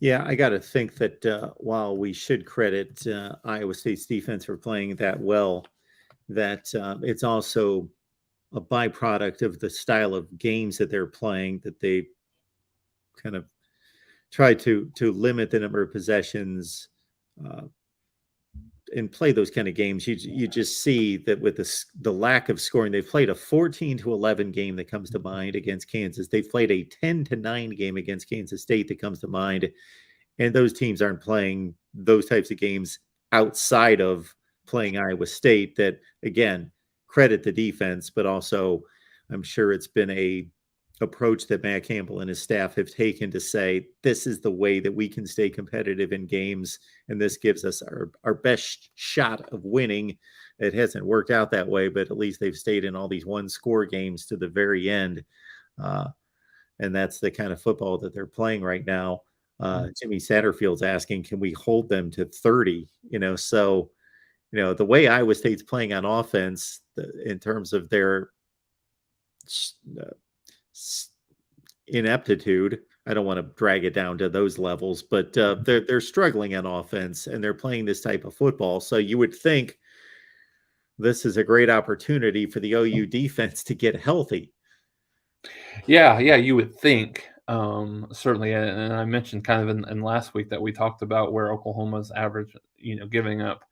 Yeah, I got to think that while we should credit Iowa State's defense for playing that well, that it's also a byproduct of the style of games that they're playing, that they kind of try to limit the number of possessions uh, and play those kind of games. You just see that with the lack of scoring, they've played a 14-11 game that comes to mind against Kansas. They've played a 10-9 game against Kansas State that comes to mind, and those teams aren't playing those types of games outside of playing Iowa State. That again, credit the defense, but also I'm sure it's been a approach that Matt Campbell and his staff have taken to say this is the way that we can stay competitive in games, and this gives us our best shot of winning. It hasn't worked out that way, but at least they've stayed in all these one score games to the very end, uh, and that's the kind of football that they're playing right now. Jimmy Satterfield's asking, can we hold them to 30? So the way Iowa State's playing on offense, in terms of their uh, ineptitude. I don't want to drag it down to those levels, but they're struggling on offense and they're playing this type of football. So you would think this is a great opportunity for the OU defense to get healthy. Yeah, you would think. Certainly, and I mentioned kind of in last week that we talked about where Oklahoma's average, giving up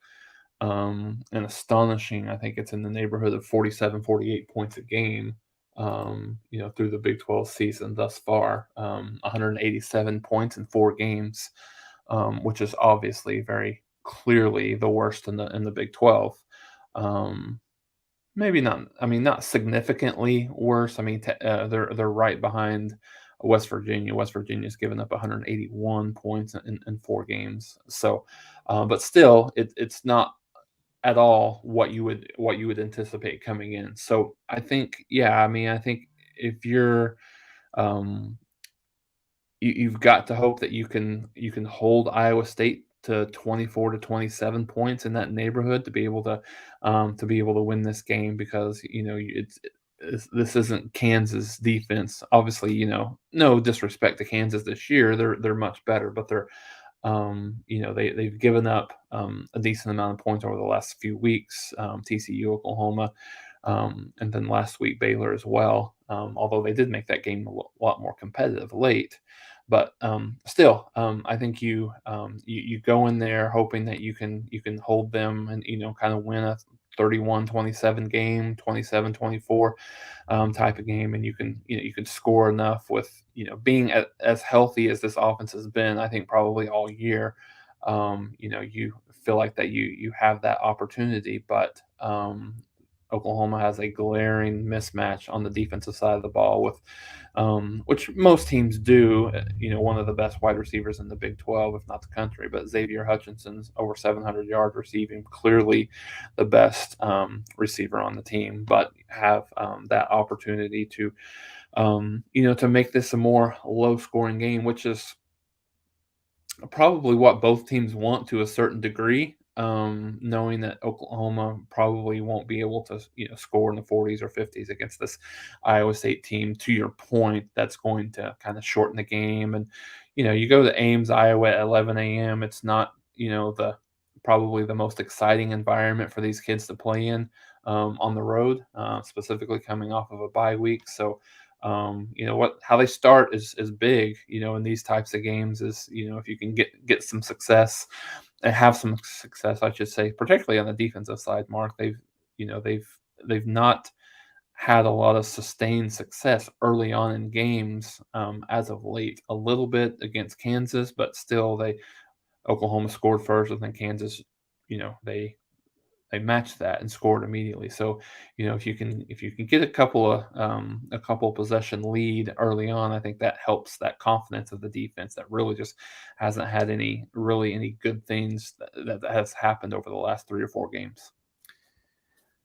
an astonishing, I think it's in the neighborhood of 47, 48 points a game, through the Big 12 season thus far, 187 points in 4 games, which is obviously very clearly the worst in the Big 12. Um, Maybe not. I mean, not significantly worse. I mean, they're right behind West Virginia. West Virginia's given up 181 points in 4 games. So, but still, it's not at all what you would anticipate coming in. So I think, yeah, I mean, I think if um, you've got to hope that you can hold Iowa State to 24 to 27 points in that neighborhood to be able to win this game, because this isn't Kansas defense. Obviously, no disrespect to Kansas this year, they're much better, but they've given up a decent amount of points over the last few weeks. TCU, Oklahoma, and then last week Baylor as well. Although they did make that game a lot more competitive late, but still, I think you go in there hoping that you can hold them and kind of win a 31-27 game, 27-24 type of game, and you can score enough with being as healthy as this offense has been. I think probably all year. You feel like that you have that opportunity, but Oklahoma has a glaring mismatch on the defensive side of the ball with, which most teams do. One of the best wide receivers in the Big 12, if not the country, but Xavier Hutchinson's over 700 yards receiving, clearly the best receiver on the team, but have that opportunity to make this a more low-scoring game, which is probably what both teams want to a certain degree, knowing that Oklahoma probably won't be able to, score in the 40s or 50s against this Iowa State team. To your point, that's going to kind of shorten the game. And, you go to Ames, Iowa at 11 a.m. It's not, the probably the most exciting environment for these kids to play in on the road, specifically coming off of a bye week. So, how they start is big, in these types of games. Is if you can get some success and have some success, I should say, particularly on the defensive side. Mark, they've not had a lot of sustained success early on in games, as of late. A little bit against Kansas, but still, Oklahoma scored first, and then Kansas, they matched that and scored immediately. So, if you can get a couple of possession lead early on, I think that helps that confidence of the defense that really just hasn't had any good things that has happened over the last 3 or 4 games.